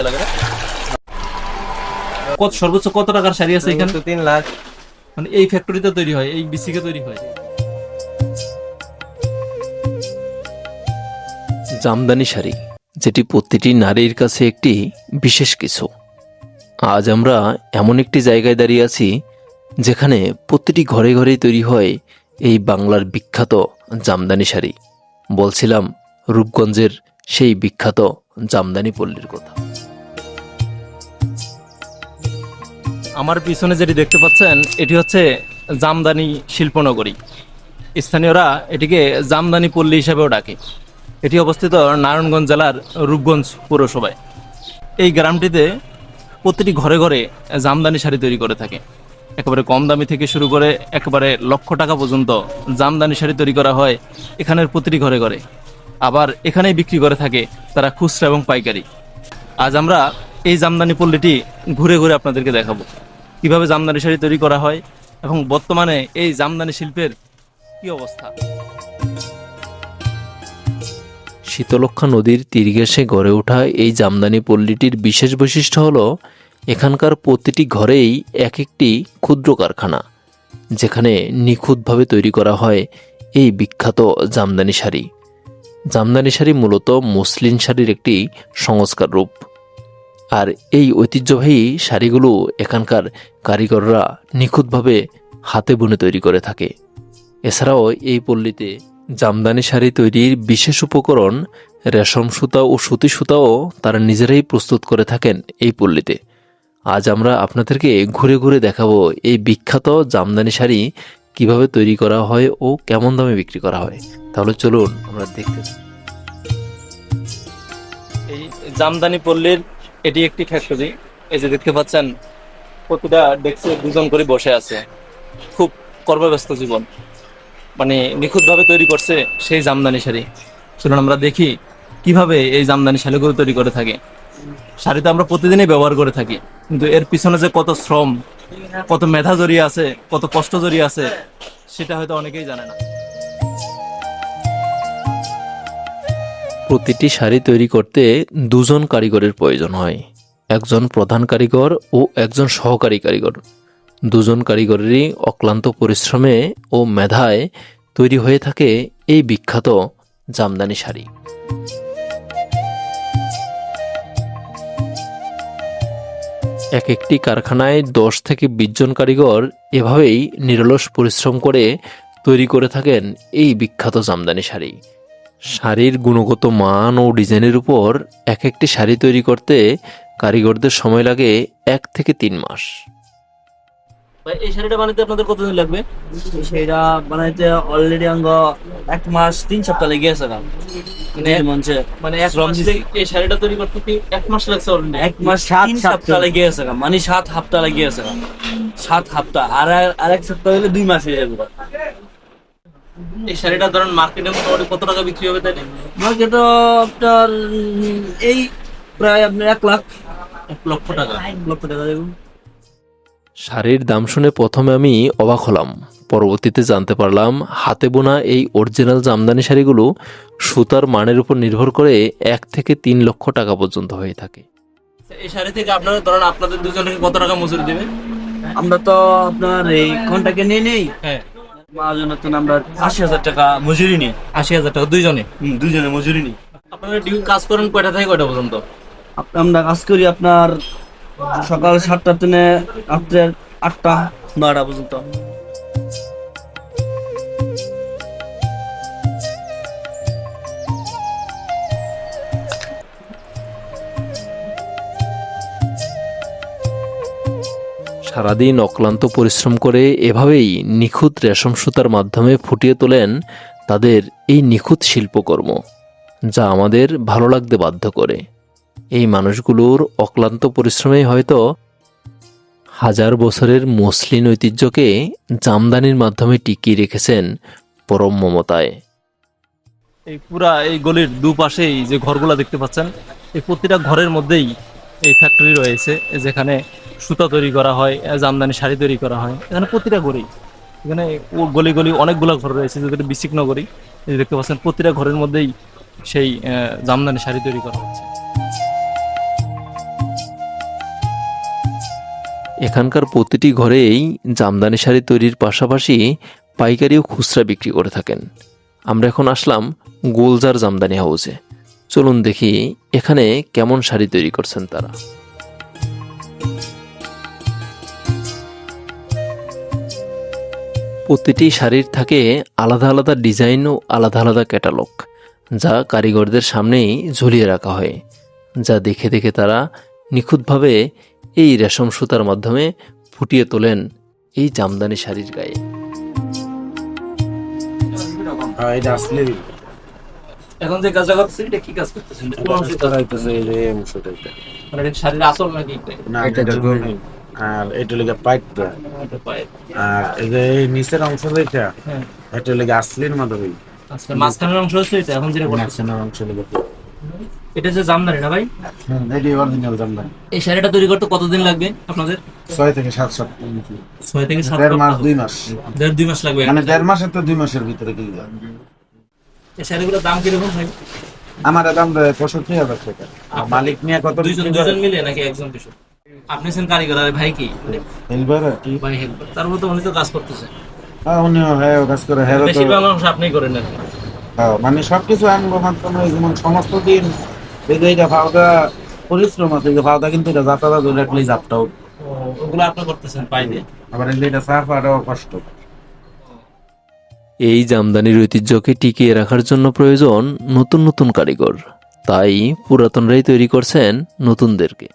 লাগে না? কত সর্বোচ্চ কত টাকার শাড়ি আছে এখানে? 3 লাখ। মানে এই ফ্যাক্টরিতে তৈরি হয়, এই বিসিকে তৈরি হয়। জামদানি শাড়ি, যেটি প্রতিটি নারীর কাছে একটি বিশেষ কিছু। আজ আমরা এমন একটি জায়গায় দাঁড়িয়ে আছি যেখানে প্রতিটি ঘরে ঘরেই তৈরি হয় এই বাংলার বিখ্যাত জামদানি শাড়ি। বলছিলাম রূপগঞ্জের সেই বিখ্যাত জামদানি পল্লীর কথা। আমার পিছনে যেটি দেখতে পাচ্ছেন এটি হচ্ছে জামদানি শিল্পনগরী। স্থানীয়রা এটিকে জামদানি পল্লী হিসাবেও ডাকে। এটি অবস্থিত নারায়ণগঞ্জ জেলার রূপগঞ্জ পৌরসভায়। এই গ্রামটিতে প্রতিটি ঘরে ঘরে জামদানি শাড়ি তৈরি করে থাকে। একেবারে কম দামি থেকে শুরু করে একেবারে লক্ষ টাকা পর্যন্ত জামদানি শাড়ি তৈরি করা হয় এখানের প্রতিটি ঘরে ঘরে। আবার এখানেই বিক্রি করে থাকে তারা খুচরা এবং পাইকারি। আজ আমরা এই জামদানি পল্লীটি ঘুরে ঘুরে আপনাদেরকে দেখাবো কিভাবে জামদানি শাড়ি তৈরি করা হয় এবং বর্তমানে এই জামদানি শিল্পের কি অবস্থা। শীতলক্ষ্যা নদীর তীর ঘেঁষে গড়ে ওঠা এই জামদানি পল্লীটির বিশেষ বৈশিষ্ট্য হলো এখানকার প্রতিটি ঘরেই এক একটি ক্ষুদ্র কারখানা, যেখানে নিখুঁতভাবে তৈরি করা হয় এই বিখ্যাত জামদানি শাড়ি। জামদানি শাড়ি মূলত মসলিন শাড়ির একটি সংস্কার রূপ। আর এই ঐতিহ্যবাহী শাড়িগুলো এখানকার কারিগররা নিখুঁতভাবে হাতে বুনে তৈরি করে থাকে। এছাড়াও এই পল্লীতে জামদানি শাড়ি তৈরির বিশেষ উপকরণ রেশম সুতা ও সুতি সুতাও তারা নিজেরাই প্রস্তুত করে থাকেন এই পল্লীতে। আজ আমরা আপনাদেরকে ঘুরে ঘুরে দেখাবো এই বিখ্যাত জামদানি শাড়ি কিভাবে তৈরি করা হয় ও কেমন দামে বিক্রি করা হয়। তাহলে চলুন আমরা দেখতে। এই জামদানি পল্লীর এটি একটি ফ্যাক্টরি। এই যে দেখতে পাচ্ছেন প্রতিটা ডেস্কে দুজন করে বসে আছে। খুব কর্মব্যস্ত জীবন, মানে নিখুঁতভাবে তৈরি করছে সেই জামদানি শাড়ি। চলুন আমরা দেখি কিভাবে এই জামদানি শাড়িগুলো তৈরি করে থাকে। শাড়ি তো আমরা প্রতিদিনই ব্যবহার করে থাকি, কিন্তু এর পিছনে যে কত শ্রম, কত মেধা জড়িয়ে আছে, কত কষ্ট জড়িয়ে আছে, সেটা হয়তো অনেকেই জানে না। প্রতিটি শাড়ি তৈরি করতে দুজন কারিগরের প্রয়োজন হয়, একজন প্রধান কারিগর ও একজন সহকারী কারিগর। দুজন কারিগরেরই অক্লান্ত পরিশ্রমে ও মেধায় তৈরি হয়ে থাকে এই বিখ্যাত জামদানি শাড়ি। এক একটি কারখানায় 10 থেকে 20 জন কারিগর এভাবেই নিরলস পরিশ্রম করে তৈরি করে থাকেন এই বিখ্যাত জামদানি শাড়ি। শাড়ির গুণগত মান ও ডিজাইনের উপর এক একটি শাড়ি তৈরি করতে কারিগরদের সময় লাগে 1 থেকে 3 মাস। ভাই, এই শাড়িটা বানাতে আপনাদের কতদিন লাগবে? সেটা বানাইতে অলরেডি আঙ্গ 1 মাস 3 সপ্তাহ লেগে গেছে। মানে এক মাস এই শাড়িটা তৈরি করতে কি 1 মাস লাগছে অলরেডি? 1 মাস 7 সপ্তাহ লেগে গেছে, মানে 7 সপ্তাহ লেগে গেছে। 7 সপ্তাহ আর এক সপ্তাহ হলে 2 মাস হয়ে যাবে। এই শাড়িটা ধরেন মার্কেটে মোটামুটি কত টাকা বিক্রি হবে? তাই মার্কেটে আপনার এই প্রায় আপনার 1 লাখ 1 লক্ষ টাকা। 1 লক্ষ টাকা দেবো। শাড়ির দাম শুনে প্রথমে আমি অবাক হলাম, পরবর্তীতে জানতে পারলাম হাতে বোনা এই অরিজিনাল জামদানি শাড়িগুলো সুতার মানের উপর নির্ভর করে 1 থেকে 3 লক্ষ টাকা পর্যন্ত হয়ে থাকে। এই শাড়ি থেকে আপনারা ধরেন আপনাদের দুজনকে কত টাকা মজুরি দেবে? আমরা তো আপনার এই কন্টাকে নিয়ে নেই, হ্যাঁ, মাঝে তো আমরা 80,000 টাকা মজুরি নিই। 80,000 টাকা দুইজনে? দুজনে মজুরি নিই। আপনারা ডিউ কাজ করেন কয়টা থেকে কয়টা পর্যন্ত? আমরা কাজ করি আপনার সকাল 7টা থেকে রাত্রে 8টা 9টা পর্যন্ত। সারাদিন অক্লান্ত পরিশ্রম করে এভাবেই নিখুঁত রেশম সুতার মাধ্যমে ফুটিয়ে তোলেন তাদের এই নিখুঁত শিল্পকর্ম, যা আমাদের ভালো লাগতে বাধ্য করে। এই মানুষগুলোর অক্লান্ত পরিশ্রমেই হয়তো হাজার বছরের মসলিন ঐতিহ্যকে জামদানির মাধ্যমে টিকিয়ে রেখেছেন পরম মমতায়। এই পুরা এই গলির দুপাশেই যে ঘরগুলা দেখতে পাচ্ছেন, এই প্রতিটা ঘরের মধ্যেই এই ফ্যাক্টরি রয়েছে, যেখানে সুতা তৈরি করা হয়, জামদানি শাড়ি তৈরি করা হয়। এখানে প্রতিটা ঘরে, এখানে গলি গলি অনেকগুলো ঘর রয়েছে, যেটা বিসিক নগরী। এই দেখতে পাচ্ছেন প্রতিটা ঘরের মধ্যেই সেই জামদানি শাড়ি তৈরি করা হচ্ছে। এখানকার প্রতিটি ঘরেই জামদানি শাড়ি তৈরির পাশাপাশি পাইকারি ও খুচরা বিক্রি করে থাকেন। আমরা এখন আসলাম গুলজার জামদানি হাউসে। চলুন দেখি এখানে কেমন শাড়ি তৈরি করছেন তারা। প্রতিটি শাড়ির থাকে আলাদা আলাদা ডিজাইন ও আলাদা আলাদা ক্যাটালগ, যা কারিগরদের সামনেই ঝুলিয়ে রাখা হয়, যা দেখে দেখে তারা নিখুঁতভাবে এই রেশম সুতার মাধ্যমে ফুটিয়ে তোলেন এই জামদানি শাড়ির গায়ে। এটা আসলে এখন যে কাজটা করতেছেন এটা কি কাজ করতেছেন? কোন অংশে কাজ হইতেছে এই যে অংশটা এটা। মানে এটা শাড়ির আসল নাকি এটা? না এটা জমি। আর এটা লাগা পাইপটা। এটা পায়। আর এই যে এই নিচের অংশ যেটা হ্যাঁ। এটা লাগা আসলির মতো হই। আচ্ছা, মাঝখানের অংশ হচ্ছে এটা এখন যেটা করতেছেন। নিচের অংশ লাগা। এটা যে জামদানি না ভাই? এটি অরিজিনাল জামদানি। এই শাড়িটা তৈরি করতে কতদিন লাগবে আপনাদের? 6 থেকে 7 সপ্তাহ। 6 থেকে 7 দেড় মাস 2 মাস। দেড় 2 মাস লাগবে। মানে 1.5 মাসের তো 2 মাসের ভিতরে কি যায়। এই শাড়িগুলোর দাম কিরকম ভাই? আমার দাম 65,000 টাকা। আর মালিক নিয়ে কত দুজন মিলে নাকি একজন পিছু? আপনি আছেন কারিগর আর ভাই কি? হেলবার কি? ভাই হেল্পার। তারপর তো উনি তো কাজ করতেছে। উনি হ্যাঁ কাজ করে হ্যাঁ তো। বেশিরভাগ অংশ আপনিই করেন না? হ্যাঁ, মানে সবকিছু আনবো মাত্র যেমন সমস্ত দিন এই যে এটা ফাওদা পরিশ্রম আছে, এই যে ফাওদা কিন্তু এটা যাতায়াত ধরে রাখলে জাপটাও ওগুলো আপনি করতেছেন পাই দিয়ে। আবার এই যে এটা সাফ আরও কষ্ট। এই জামদানির ঐতিহ্যকে টিকিয়ে রাখার জন্য প্রয়োজন নতুন নতুন কারিগর, তাই পুরাতনরাই তৈরি করছেন নতুনদেরকে।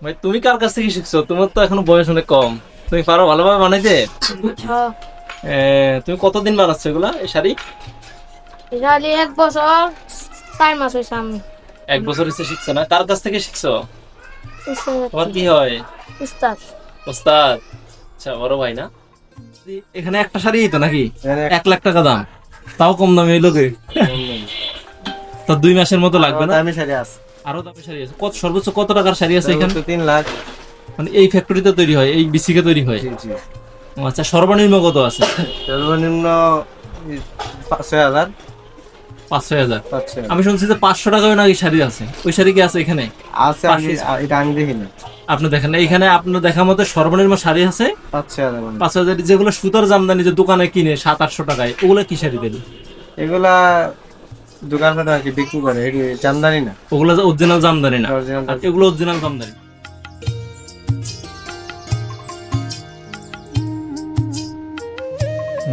ভাই তুমি কার কাছ থেকে শিখছো? তোমার তো এখনো বয়স অনেক কম, তুমি পারো ভালোভাবে বানাইতে? তুমি কতদিন বানাচ্ছো এগুলা এই শাড়ি? জালি 1 বছর 4 মাস হয়েছে আমি। 1 বছর হচ্ছে শিখছো না? কার কাছ থেকে শিখছো? উস্তাদ তোমার কি হয়? উস্তাদ ওস্তাদ। আচ্ছা, বড় ভাই না? এখানে একটা শাড়ি তো নাকি 1 লাখ টাকা দাম, তাও কম দামে হইলো যে। তো 2 মাসের মতো লাগবে না? আমি শাড়ি আছে আরো দামি শাড়ি আছে। কত সর্বোচ্চ কত টাকার শাড়ি আছে এখানে? 3 লাখ। মানে এই ফ্যাক্টরিতে তৈরি হয়, এই বিসিকে তৈরি হয়? ও আচ্ছা, সর্বনিম্ন কত আছে? সর্বনিম্ন 6,000। 5-6 হাজার। আমি শুনছি যে 500 টাকায় নাকি শাড়ি আছে। ওই শাড়ি কি আছে এখানে? আছে, এটা আমি দেখিনি। আপনি দেখেন না, এখানে আপনার দেখা মতো সর্বনিম্ন শাড়ি আছে 5,000। 5,000। যেগুলো সুতার জামদানি যে দোকানে কিনে 700-800 টাকায়, ওগুলো কি শাড়ি দিল? এগুলা দোকানদার আর কি বিক্রি করে, এটি জামদানি না। ওগুলো অরিজিনাল জামদানি না, Original আর এগুলো অরিজিনাল জামদানি।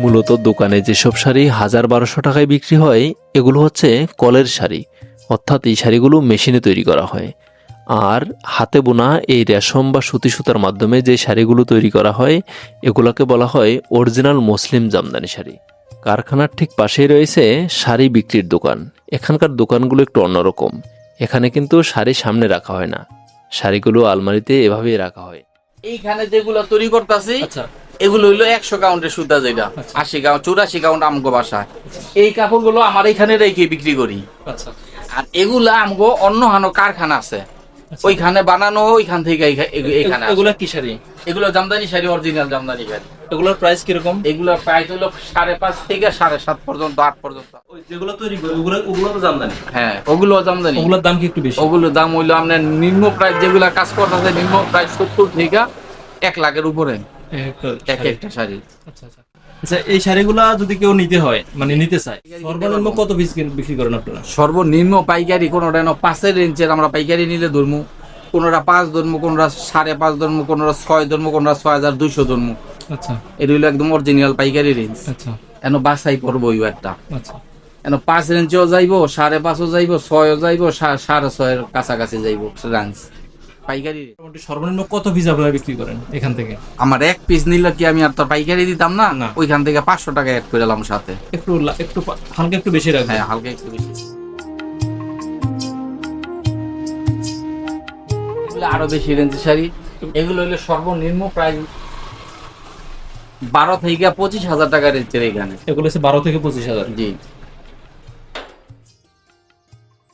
মূলত দোকানে যেসব শাড়ি 1000-1200 টাকায় বিক্রি হয়, এগুলো হচ্ছে কলের শাড়ি, অর্থাৎ এই শাড়িগুলো মেশিনে তৈরি করা হয়। আর হাতে বোনা এই রেশম বা সুতি সুতার মাধ্যমে যে শাড়িগুলো তৈরি করা হয়, এগুলোকে বলা হয় অরিজিনাল মুসলিম জামদানি শাড়ি। কারখানার ঠিক পাশেই রয়েছে শাড়ি বিক্রির দোকান। এখানকার দোকানগুলো একটু অন্যরকম। এখানে কিন্তু শাড়ি সামনে রাখা হয় না, শাড়িগুলো আলমারিতে এভাবেই রাখা হয়। এইখানে যেগুলো তৈরি করতেছি আচ্ছা, এগুলো হইলো 100 কাউন্টের সুতা, যেটা 80 কাউন্ট 84 কাউন্ট আমগো বাসায়। এই কাপড়গুলো আমার এখানে রেখে বিক্রি করি। আচ্ছা, আর এগুলা আমগো অন্য হানো কারখানা আছে, ওইখানে বানানো, ওইখান থেকে এখানে আসে। এগুলো কি শাড়ি? এগুলো জামদানি শাড়ি, অরিজিনাল জামদানি শাড়ি। এগুলোর প্রাইস কিরকম? এগুলোর প্রাইস হলো 5.5 থেকে 7.5 পর্যন্ত, 8 পর্যন্ত। ওই যেগুলো তৈরি করে ওগুলো তো জামদানি। হ্যাঁ, ওগুলো জামদানি। ওগুলোর দাম কি একটু বেশি? ওগুলোর দাম হইলো আপনার নিম্ন প্রাইস, যেগুলা কাজ করতেছে নিম্ন প্রাইস 70 থেকে 1 লাখের উপরে এক একটা শাড়ি। আচ্ছা আচ্ছা। আচ্ছা, এই শাড়িগুলা যদি কেউ নিতে হয়, মানে নিতে চায়, সর্বনিম্ন কত পিস বিক্রি করেন আপনারা? সর্বনিম্ন পাইকারি কোনোটা 5 ইঞ্চের আমরা পাইকারি নিলে ধরমু, কোনোটা 5 ধরমু, কোনোটা 5.5 ধরমু, কোনোটা 6 ধরমু, কোনোটা 6200 ধরমু। আচ্ছা এটা হইলো একদম অরিজিনাল পাইকারি রেঞ্জ। আচ্ছা এন বাছাই করবো ওই একটা, আচ্ছা। এন 5 ইঞ্চিও যাইবো, 5.5ও যাইবো, 6ও যাইবো, 6.5 কাছাকাছি যাইবো রেঞ্জ পাইকারি। মোটামুটি সর্বনিম্ন কত পিস আপনারা বিক্রি করেন এখান থেকে? আমার 1 পিস নিলে কি আমি আর তো পাইকারি দিতাম না, না। ওইখান থেকে 500 টাকা অ্যাড করে এলাম সাথে। একটু হালকা একটু বেশি রাখবেন। হ্যাঁ, হালকা একটু বেশি। এগুলো আরো বেশি রেঞ্জের শাড়ি। এগুলো হইলো সর্বনিম্ন প্রাইস 12 থেকে 25,000 টাকা রেঞ্জের এখানে। এগুলো হচ্ছে 12 থেকে 25,000। জি।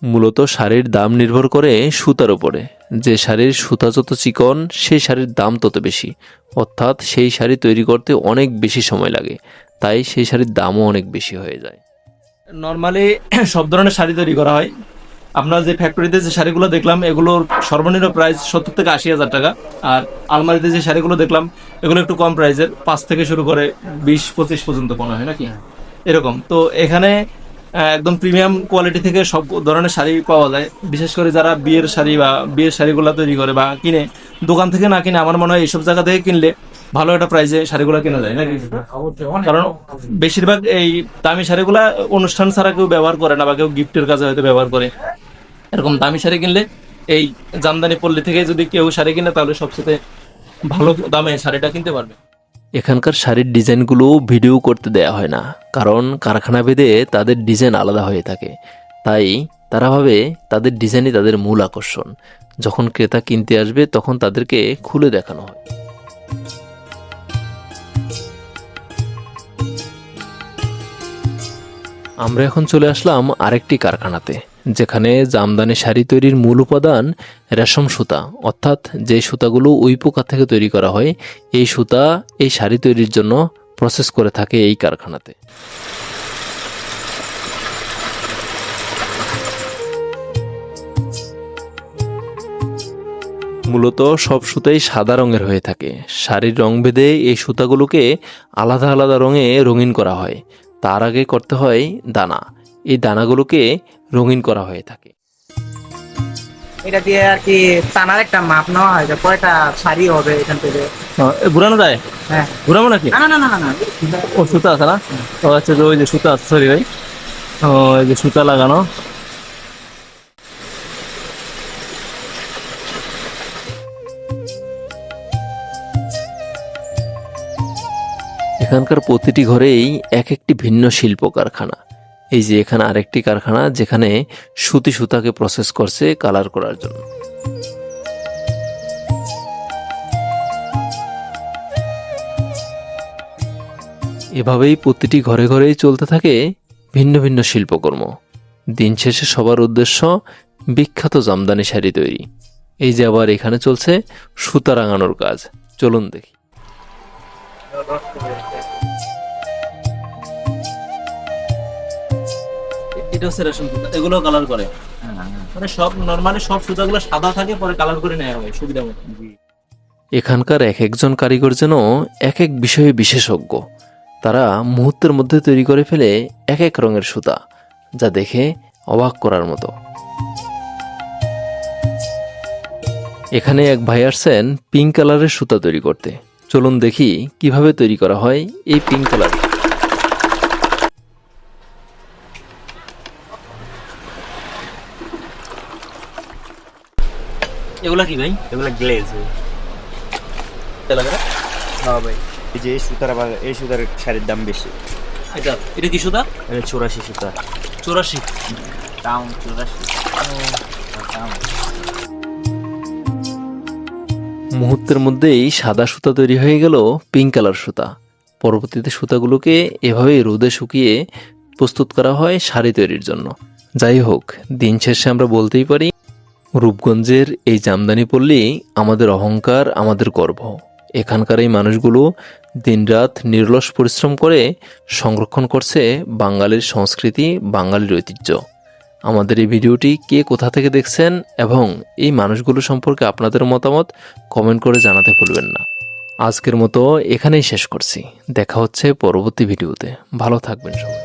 মূলত শাড়ির দাম নির্ভর করে সুতার উপরে। যে শাড়ির সুতা যত চিকন, সেই শাড়ির দাম তত বেশি, অর্থাৎ সেই শাড়ি তৈরি করতে অনেক বেশি সময় লাগে, তাই সেই শাড়ির দামও অনেক বেশি হয়ে যায়। নর্মালি সব ধরনের শাড়ি তৈরি করা হয়। আপনার যে ফ্যাক্টরিতে যে শাড়িগুলো দেখলাম এগুলোর সর্বনিম্ন প্রাইস 70 থেকে 80 হাজার টাকা, আর আলমারিতে যে শাড়িগুলো দেখলাম এগুলো একটু কম প্রাইসের, 5 থেকে শুরু করে 20-25 পর্যন্ত মনে হয় নাকি এরকম। তো এখানে একদম প্রিমিয়াম কোয়ালিটি থেকে সব ধরনের শাড়ি পাওয়া যায়। বিশেষ করে যারা বিয়ের শাড়ি বা বিয়ের শাড়িগুলো তৈরি করে বা কিনে, দোকান থেকে না কিনে আমার মনে হয় এইসব জায়গা থেকে কিনলে ভালো একটা প্রাইসে শাড়িগুলো কেনা যায় নাকি। কারণ বেশিরভাগ এই দামি শাড়িগুলা অনুষ্ঠান ছাড়া কেউ ব্যবহার করে না বা কেউ গিফটের কাজে হয়তো ব্যবহার করে। এরকম দামি শাড়ি কিনলে এই জামদানি পল্লী থেকে যদি কেউ শাড়ি কিনে তাহলে সবচেয়ে ভালো দামে শাড়িটা কিনতে পারবে। এখানকার শাড়ির ডিজাইনগুলো ভিডিও করতে দেয়া হয় না, কারণ কারখানা ভেদে তাদের ডিজাইন আলাদা হয়ে থাকে। তাই তারা ভাবে তাদের ডিজাইনই তাদের মূল আকর্ষণ। যখন ক্রেতা কিনতে আসবে তখন তাদেরকে খুলে দেখানো হয়। আমরা এখন চলে আসলাম আরেকটি কারখানাতে, যেখানে জামদানি শাড়ি তৈরির মূল উপাদান রেশম সুতা, অর্থাৎ যে সুতাগুলো উই পোকা থেকে তৈরি করা হয়, এই সুতা এই শাড়ি তৈরির জন্য প্রসেস করে থাকে এই কারখানাতে। মূলত সব সুতাই সাদা রঙের হয়ে থাকে। শাড়ির রং ভেদে এই সুতাগুলোকে আলাদা আলাদা রঙে রঙিন করা হয়। তার আগে করতে হয় দানা। এই দানাগুলোকে রঙিন করা হয়ে থাকে। এটা দিয়ে আর কি টানার একটা মাপ নেওয়া হয় যে কয়টা শাড়ি হবে এখান থেকে। ঘুরানো যায়? হ্যাঁ, ঘুরাবো নাকি? না না না না না ও সুতা আছে না? ও আচ্ছা, ওই যে সুতা আছে, সরি ভাই, ও এই যে সুতা লাগানো। এখানকার প্রতিটি ঘরেই এক একটি ভিন্ন শিল্প কারখানা। এই যে এখানে আরেকটি কারখানা, যেখানে সুতি সুতাকে প্রসেস করছে কালার করার জন্য। এভাবেই প্রতিটি ঘরে ঘরেই চলতে থাকে ভিন্ন ভিন্ন শিল্পকর্ম। দিন শেষে সবার উদ্দেশ্য বিখ্যাত জামদানি শাড়ি তৈরি। এই যে আবার এখানে চলছে সুতা রাঙানোর কাজ, চলুন দেখি। এটা হচ্ছে রেশম সুতা, এগুলো কালার করে, মানে সব নরমালি সব সুতাগুলো সাদা থাকে, পরে কালার করে নেওয়া হয় সুবিধা মতো। এখানকার এক একজন কারিগর যেন এক এক বিষয়ে বিশেষজ্ঞ। তারা মুহূর্তের মধ্যে তৈরি করে ফেলে এক এক রঙের সুতা, যা দেখে অবাক করার মতো। এখানে এক ভাই আসছেন পিঙ্ক কালারের সুতা তৈরি করতে। চলুন দেখি কিভাবে তৈরি করা হয় এই পিঙ্ক কালার। এগুলা কি ভাই? এগুলো গ্লেজ। হ্যাঁ ভাই, এই যে এই সুতার শাড়ির দাম বেশি। এটা কি সুতা? এটা 84 সুতা। 84? দাম 84। মুহূর্তের মধ্যেই সাদা সুতা তৈরি হয়ে গেল পিঙ্ক কালার সুতা। পরবর্তীতে সুতাগুলোকে এভাবেই রোদে শুকিয়ে প্রস্তুত করা হয় শাড়ি তৈরির জন্য। যাই হোক, দিন শেষে আমরা বলতেই পারি রূপগঞ্জের এই জামদানি পল্লী আমাদের অহংকার, আমাদের গর্ব। এখানকার এই মানুষগুলো দিনরাত নিরলস পরিশ্রম করে সংরক্ষণ করছে বাঙালির সংস্কৃতি, বাঙালির ঐতিহ্য। আমাদের এই ভিডিওটি কে কোথা থেকে দেখছেন এবং এই মানুষগুলো সম্পর্কে আপনাদের মতামত কমেন্ট করে জানাতে ভুলবেন না। আজকের মতো এখানেই শেষ করছি। দেখা হচ্ছে পরবর্তী ভিডিওতে। ভালো থাকবেন সবাই।